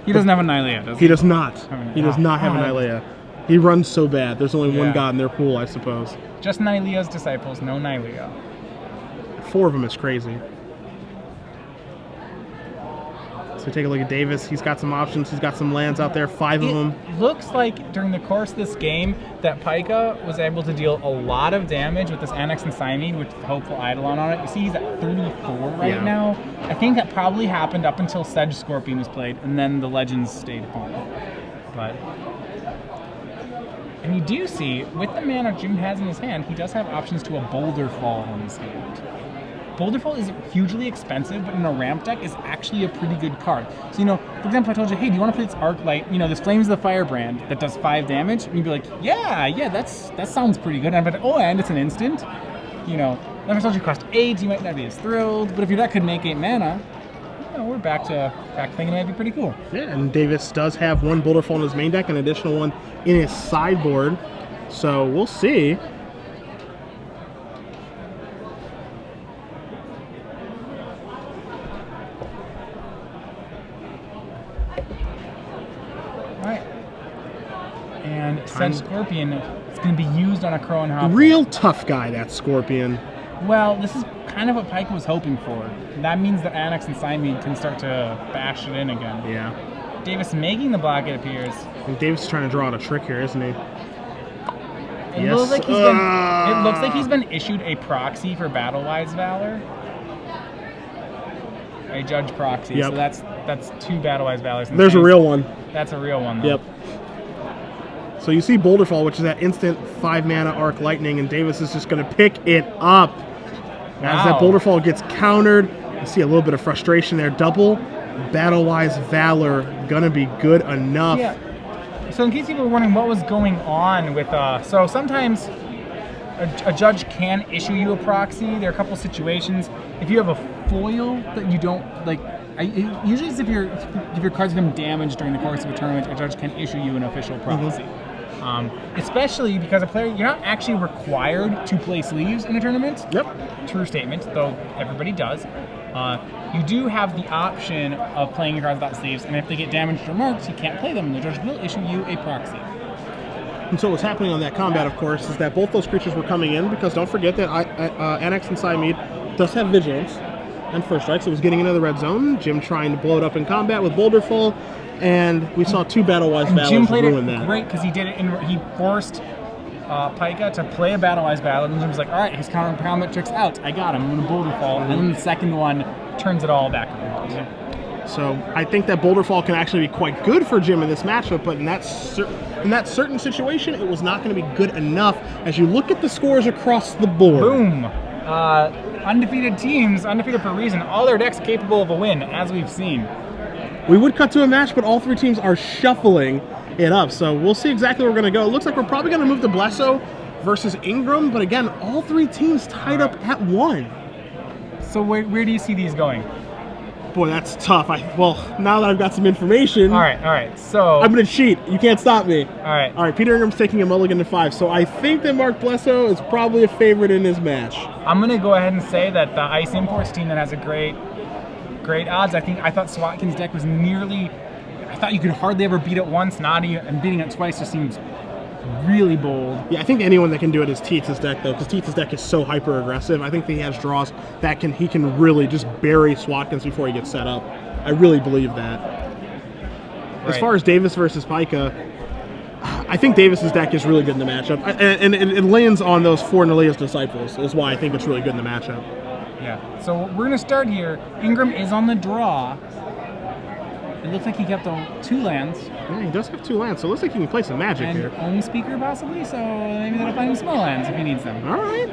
He doesn't have a Nylea, does he? He does not. He does not have a Nylea. He runs so bad. There's only one god in their pool, I suppose. Just Nylea's Disciples, no Nylea. 4 of them is crazy. So take a look at Davis. He's got some options. He's got some lands out there, 5 of them. It looks like during the course of this game that Pyka was able to deal a lot of damage with this Annex and Siamede with Hopeful Eidolon on it. You see he's at 34 right now. I think that probably happened up until Sedge Scorpion was played, and then the Legends stayed home. But... And you do see, with the mana Jim has in his hand, he does have options to a Boulder Fall in his hand. Boulder Fall is hugely expensive, but in a ramp deck is actually a pretty good card. So, you know, for example, I told you, hey, do you want to play this Arclight, you know, this Flames of the Firebrand that does 5 damage? And you'd be like, yeah, that sounds pretty good. And I'd be like, oh, and it's an instant. You know, if I told you cost 8, you might not be as thrilled, but if your deck could make 8 mana, you know, we're back to thinking it might be pretty cool. Yeah, and Davis does have 1 Boulder Fall in his main deck, an additional one in his sideboard. So we'll see. Alright. And Sedge Scorpion is going to be used on a Crow and Hopper. Real tough guy, that Scorpion. Well, this is kind of what Pyka was hoping for. That means that Annex and Siamede can start to bash it in again. Yeah. Davis making the block, it appears. And Davis is trying to draw out a trick here, isn't he? It looks like he's been issued a proxy for Battle-Wise Valor. A Judge proxy. Yep. So that's 2 Battle-Wise Valors. There's a real one. That's a real one, though. Yep. So you see Boulder Fall, which is that instant 5 mana Arc Lightning, and Davis is just going to pick it up. As that Boulder Fall gets countered, you see a little bit of frustration there. Double Battle-Wise Valor, gonna be good enough. Yeah. So in case people were wondering what was going on with, so sometimes a judge can issue you a proxy. There are a couple situations. If you have a foil that you don't, like, usually it's if your cards become damaged during the course of a tournament, a judge can issue you an official proxy. Especially because a player, you're not actually required to play sleeves in a tournament. Yep. True statement, though everybody does. You do have the option of playing your cards without sleeves, and if they get damaged or marked, you can't play them, and the judge will issue you a proxy. And so what's happening on that combat, of course, is that both those creatures were coming in, because don't forget that Annex and Siamede does have Vigilance and First Strike, so it was getting into the red zone. Jim trying to blow it up in combat with Boulder Fall, and we saw 2 Battle-Wise Valors Jim played ruin it that. great because he did it. He forced Pyka to play a Battle-Wise Valor, and Jim was like, all right, his counter combat trick's out. I got him. I'm going to Boulder Fall, and then the second one turns it all back around. So I think that Boulder Fall can actually be quite good for Jim in this matchup, but in that certain situation, it was not going to be good enough. As you look at the scores across the board. Boom. Undefeated teams, undefeated for a reason. All their decks capable of a win, as we've seen. We would cut to a match, but all 3 teams are shuffling it up. So we'll see exactly where we're going to go. It looks like we're probably going to move to Blesso versus Ingram, but again, all 3 teams tied up at 1. So where do you see these going? Boy, that's tough. Well, now that I've got some information. All right. So I'm going to cheat. You can't stop me. All right. Peter Ingram's taking a mulligan to 5, so I think that Mark Blesso is probably a favorite in this match. I'm going to go ahead and say that the Ice Imports team that has a great odds. I thought Swatkins' deck was I thought you could hardly ever beat it once, and beating it twice just seems really bold. Yeah, I think anyone that can do it is Tietze's deck, though, because Tietze's deck is so hyper-aggressive. I think that he has draws that he can really just bury Swatkins before he gets set up. I really believe that. Right. As far as Davis versus Pyka, I think Davis's deck is really good in the matchup. And it lands on those 4 Nylea's Disciples, is why I think it's really good in the matchup. Yeah, so we're going to start here. Ingram is on the draw. It looks like he kept 2 lands. Yeah, he does have 2 lands, so it looks like he can play some magic and here. Own Speaker, possibly, so maybe they'll find small lands if he needs them. All right.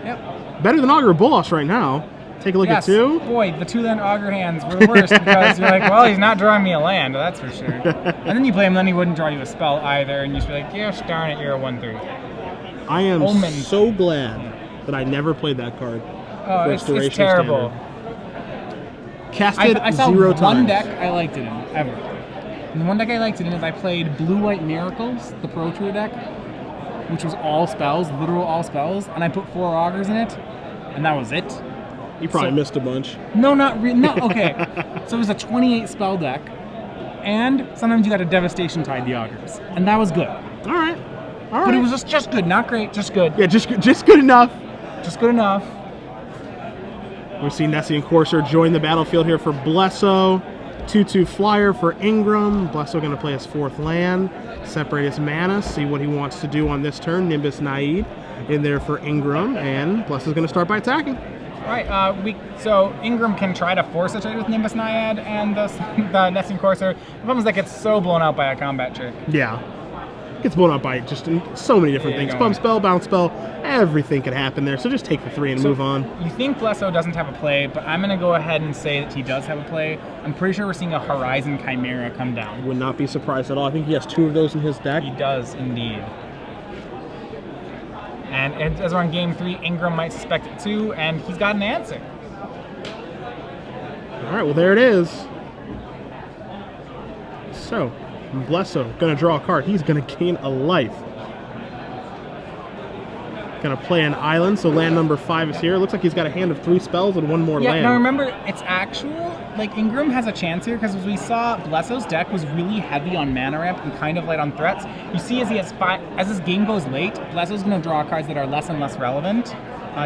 Yep. Better than Augur Bolas right now. Take a look at 2. Boy, the 2-land Augur hands were the worst because you're like, well, he's not drawing me a land, that's for sure. And then you play him, then he wouldn't draw you a spell either, and you just be like, gosh darn it, you're a 1/3. I am so glad that I never played that card. Oh, it's terrible. Casted I saw 0 one times. deck I liked it in, ever. And the one deck I liked it in is I played Blue-White Miracles, the Pro Tour deck, which was all spells, literal all spells, and I put 4 augurs in it, and that was it. You probably missed a bunch. No, not really. No, okay. So it was a 28 spell deck, and sometimes you got a Devastation Tide the augurs, and that was good. All right. But it was just good, not great, just good. Yeah, just good enough. Just good enough. We see Nessie and Corsair join the battlefield here for Blesso. 2/2 flyer for Ingram. Blesso going to play his 4th land, separate his mana, see what he wants to do on this turn. Nimbus Naid in there for Ingram, and Blesso's going to start by attacking. All right, so Ingram can try to force a trade with Nimbus Naiad and the Nessie and Corsair. The problem is that gets so blown out by a combat trick. Yeah. Gets blown up by just so many different things. Pump spell, bounce spell, everything could happen there. So just take the 3 and move on. You think Blesso doesn't have a play, but I'm going to go ahead and say that he does have a play. I'm pretty sure we're seeing a Horizon Chimera come down. Would not be surprised at all. I think he has 2 of those in his deck. He does indeed. And as we're on game 3, Ingram might suspect it too, and he's got an answer. All right, well, there it is. So, Blesso going to draw a card. He's going to gain a life. Going to play an island, so land number 5 is here. It looks like he's got a hand of 3 spells and 1 more land. Yeah, now remember, it's actual, like, Ingram has a chance here, because as we saw, Blesso's deck was really heavy on mana ramp and kind of light on threats. You see, as this game goes late, Blesso's going to draw cards that are less and less relevant.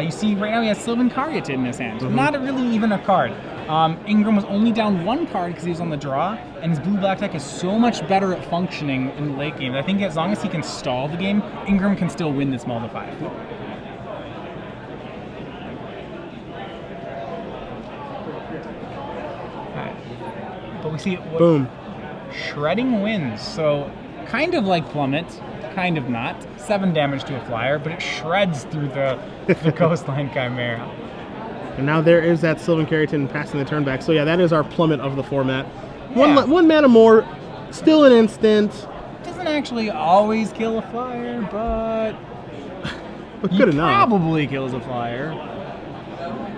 You see, right now he has Sylvan Caryatid in his hand. Not really even a card. Ingram was only down 1 card because he was on the draw, and his blue-black deck is so much better at functioning in the late game. I think as long as he can stall the game, Ingram can still win this Mull to 5. But we see boom, shredding wins. So kind of like Plummet, kind of not. 7 damage to a flyer, but it shreds through the Coastline Chimera. And now there is that Sylvan Caryatid passing the turn back. So yeah, that is our Plummet of the format. Yeah. One mana more, still an instant. Doesn't actually always kill a flyer, but good enough. Probably kills a flyer.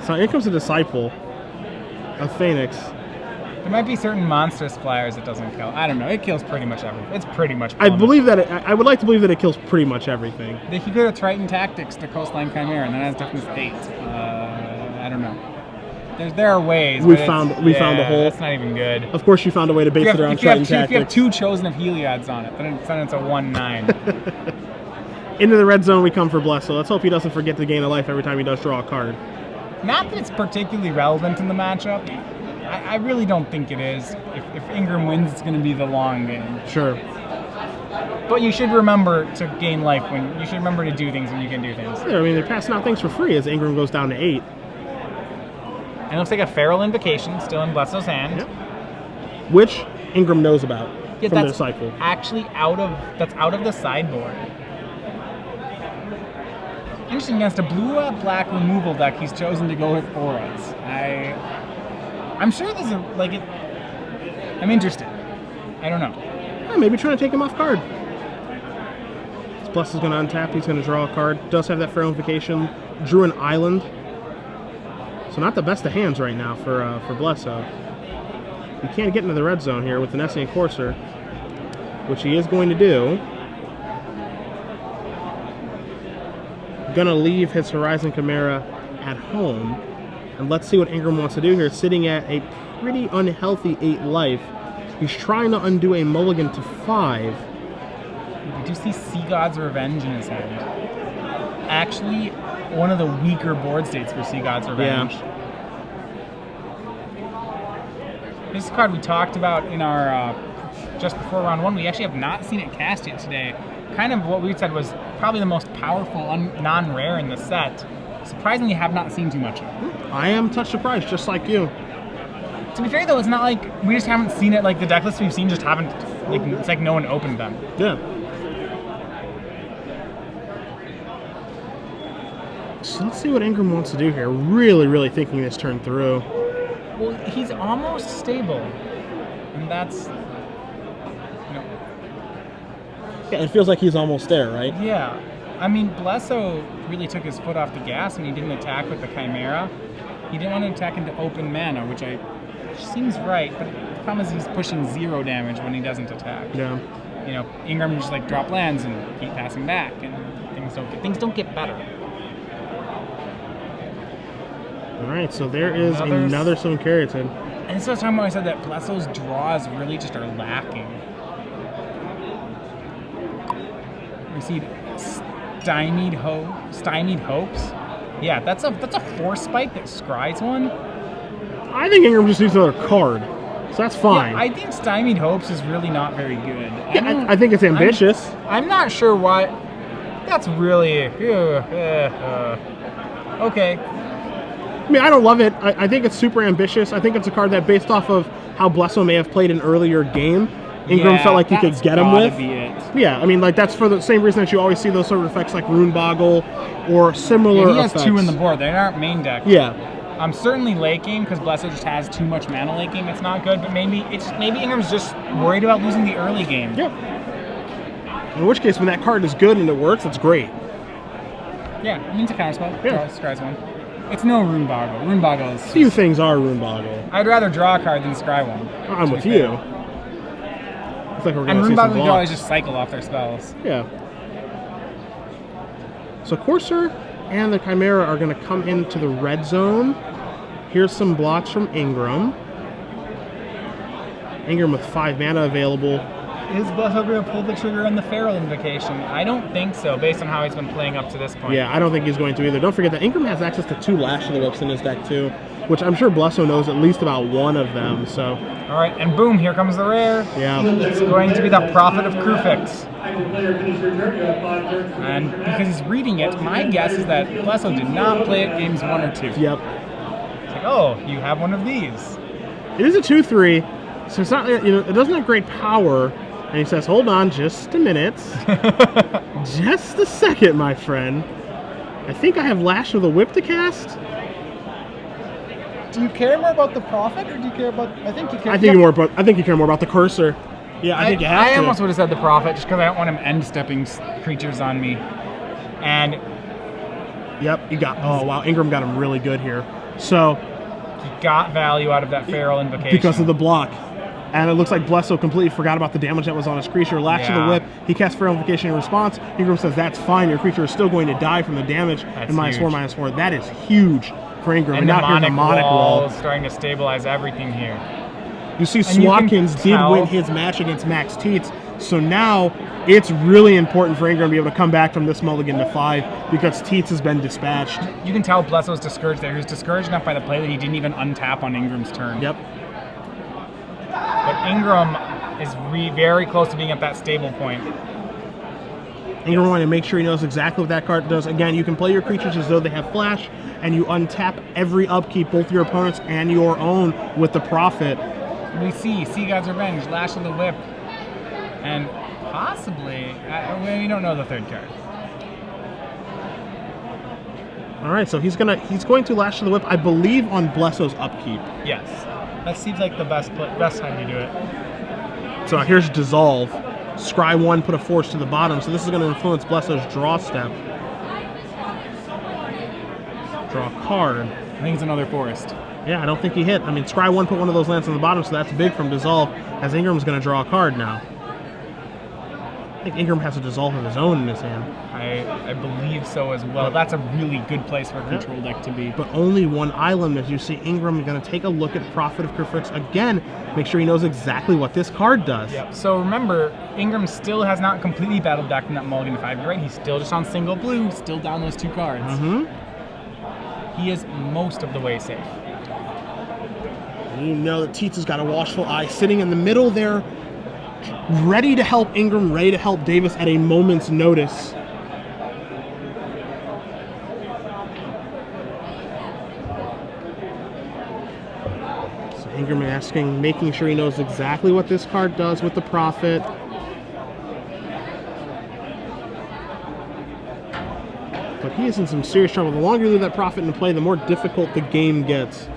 So here comes a Disciple of Phoenix. There might be certain monstrous flyers it doesn't kill. I don't know. It kills pretty much everything. It's pretty much I believe that I would like to believe that it kills pretty much everything. He could have Triton Tactics to Coastline Chimera, and then has toughness 8. I don't know. There are ways. We found a hole. That's not even good. Of course, you found a way to base it around Triton Tactics. If you have 2 Chosen of Heliod's on it, then it's a 1/9. Into the red zone we come for Blesso. Let's hope he doesn't forget to gain a life every time he does draw a card. Not that it's particularly relevant in the matchup. I really don't think it is. If Ingram wins, it's going to be the long game. Sure. But you should remember to gain life you should remember to do things when you can do things. Yeah, I mean, they're passing out things for free as Ingram goes down to 8. And it looks like a Feral Invocation still in Blesso's hand. Yep. Which Ingram knows about from the that's cycle. Actually out of the sideboard. Interesting, against a blue-black removal deck, he's chosen to go with auras. I'm sure there's I'm interested. I don't know. Yeah, maybe trying to take him off guard. Bless is going to untap. He's going to draw a card. Does have that Feral Invocation. Drew an island. So not the best of hands right now for Blesso. He can't get into the red zone here with the Nessie and Corsair, which he is going to do. Going to leave his Horizon Chimera at home. And let's see what Ingram wants to do here. Sitting at a pretty unhealthy 8 life. He's trying to undo a mulligan to 5. We do see Sea God's Revenge in his hand. Actually, one of the weaker board states for Sea God's Revenge. Yeah. This card we talked about in our just before round 1. We actually have not seen it cast yet today. Kind of what we said was probably the most powerful non-rare in the set. Surprisingly, have not seen too much of it. I am touch surprised, just like you. To be fair, though, it's not like we just haven't seen it. Like the deck lists we've seen just haven't. It's like no one opened them. Yeah. So let's see what Ingram wants to do here. Really, really thinking this turn through. Well, he's almost stable, and that's. Yeah, it feels like he's almost there, right? Yeah. I mean, Blesso really took his foot off the gas when he didn't attack with the Chimera. He didn't want to attack into open mana, which seems right, but problem is he's pushing 0 damage when he doesn't attack. Yeah. You know, Ingram just like drop lands and keep passing back, and things don't get better. All right, so there is another Stone Keratin. And this was the time when I said that Blesso's draws really just are lacking. We see Stymied Hopes. Yeah, that's a Force Spike that scries one. I think Ingram just needs another card, so that's fine. Yeah, I think Stymied Hopes is really not very good. I think it's ambitious. I'm not sure why. That's really... okay. I mean, I don't love it. I think it's super ambitious. I think it's a card that, based off of how Blesso may have played an earlier game, Ingram felt like he could get him with. Yeah, I mean, like, that's for the same reason that you always see those sort of effects like Rune Boggle or similar he has effects. 2 in the board. They aren't main deck. Yeah. I'm certainly late game because Blesso just has too much mana late game. It's not good, but maybe Ingram's just worried about losing the early game. Yep. In which case, when that card is good and it works, it's great. Yeah, it means a counterspell. Yeah. Scries one. It's no Rune Boggle. Rune Boggle is... Few things are Rune Boggle. I'd rather draw a card than scry one. I'm with you. It's like we're going to see Rune some Boggle, you blocks. can always just cycle off their spells. Yeah. So Courser and the Chimera are going to come into the red zone. Here's some blocks from Ingram. Ingram with 5 mana available. Is Blesso going to pull the trigger on the Feral Invocation? I don't think so, based on how he's been playing up to this point. Yeah, I don't think he's going to either. Don't forget that Ingram has access to 2 Lash of the Whips in his deck too, which I'm sure Blesso knows at least about one of them. So. All right, and boom, here comes the rare. Yeah. It's going to be the Prophet of Krufix. And because he's reading it, my guess is that Blesso did not play it games 1 or 2. Yep. It's like, oh, you have one of these. It is a 2/3, so it's not, it doesn't have great power. And he says, hold on just a minute. Just a second, my friend. I think I have Lash of the Whip to cast. Do you care more about the Prophet, or do you care about... I think you care... I think you care more about the Cursor. Yeah, I think you have to. I almost would have said the Prophet, just because I don't want him end-stepping creatures on me. And... Yep, you got... Oh, wow, Ingram got him really good here. So... He got value out of that Feral Invocation. Because of the block. And it looks like Blesso completely forgot about the damage that was on his creature. Lash of the Whip. He casts Feral Invocation in response. Ingram says, that's fine. Your creature is still going to die from the damage. That's and -4/-4. That is huge for Ingram. And now here's a Mnemonic Wall. Starting to stabilize everything here. You see, Swatkins did win his match against Max Tietze. So now it's really important for Ingram to be able to come back from this mulligan to 5 because Tietze has been dispatched. You can tell Blesso's discouraged there. He was discouraged enough by the play that he didn't even untap on Ingram's turn. Yep. But Ingram is very close to being at that stable point. Ingram wanted to make sure he knows exactly what that card does. Again, you can play your creatures as though they have flash, and you untap every upkeep, both your opponent's and your own, with the Prophet. We see Sea God's Revenge, Lash of the Whip, and possibly, we don't know the third card. All right, so he's going to Lash of the Whip, I believe, on Blesso's upkeep. Yes, that seems like the best time to do it. So here's Dissolve. Scry 1, put a force to the bottom, so this is going to influence Blesso's draw step. Draw a card. I think it's another forest. Yeah, I don't think he hit. I mean, Scry 1 put one of those lands on the bottom, so that's big from Dissolve, as Ingram's going to draw a card now. I think Ingram has a Dissolve of his own in his hand. I believe so as well. That's a really good place for a control deck to be. But only one island, as you see Ingram going to take a look at Prophet of Krufix again, make sure he knows exactly what this card does. Yep. So remember, Ingram still has not completely battled back from that mulligan to 5. You're right, he's still just on single blue, still down those 2 cards. Mm-hmm. He is most of the way safe. You know that Tietze has got a watchful eye sitting in the middle there, ready to help Ingram, ready to help Davis at a moment's notice. So Ingram asking, making sure he knows exactly what this card does with the Prophet. But he is in some serious trouble. The longer you leave that Prophet in play, the more difficult the game gets.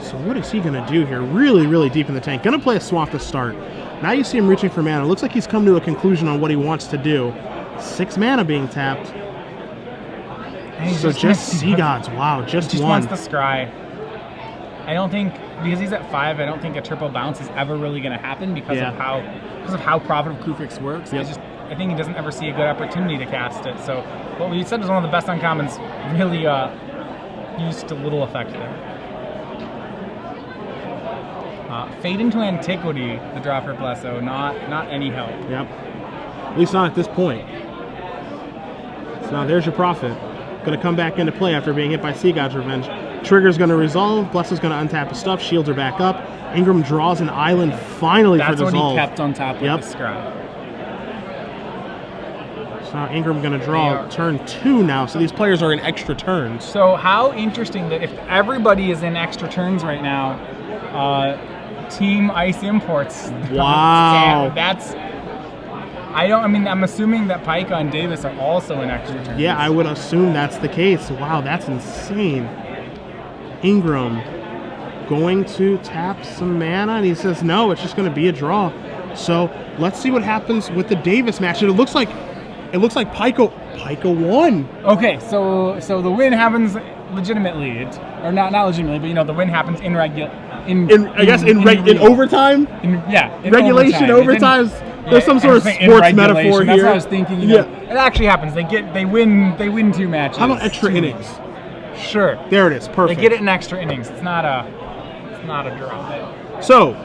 So what is he going to do here? Really, really deep in the tank. Going to play a Swamp to start. Now you see him reaching for mana. It looks like he's come to a conclusion on what he wants to do. 6 mana being tapped. And he's So just Sea Gods. Wow, just just one. wants the scry. I don't think, because he's at 5, I don't think a triple bounce is ever really going to happen because Yeah. of how profitable Kufix works. Yep. I think he doesn't ever see a good opportunity to cast it. So what we said was one of the best uncommons really used to little effect there. Fade into Antiquity, the draw for Blesso, not any help. Yep. At least not at this point. So now there's your profit. Going to come back into play after being hit by Sea God's Revenge. Trigger's going to resolve. Blesso's going to untap his stuff. Shields are back up. Ingram draws an island finally That's for what dissolve. he kept on top of Yep. the scry. So now Ingram going to draw turn 2 now. So these players are in extra turns. So how interesting that if everybody is in extra turns right now, Team Ice Imports. Wow. I'm assuming that Pyka and Davis are also in extra turns. Yeah, I would assume that's the case. Wow, that's insane. Ingram going to tap some mana, and he says no, it's just going to be a draw. So let's see what happens with the Davis match. And it looks like Pyka won. Okay, so the win happens legitimately, or not legitimately, but the win happens in overtime. In Regulation overtime. overtimes. There's some sort of sports metaphor That's here. what I was thinking. Yeah. It actually happens. They win 2 matches. How about extra 2 innings? Sure. There it is. Perfect. They get it in extra innings. It's not a draw. So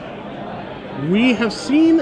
we have seen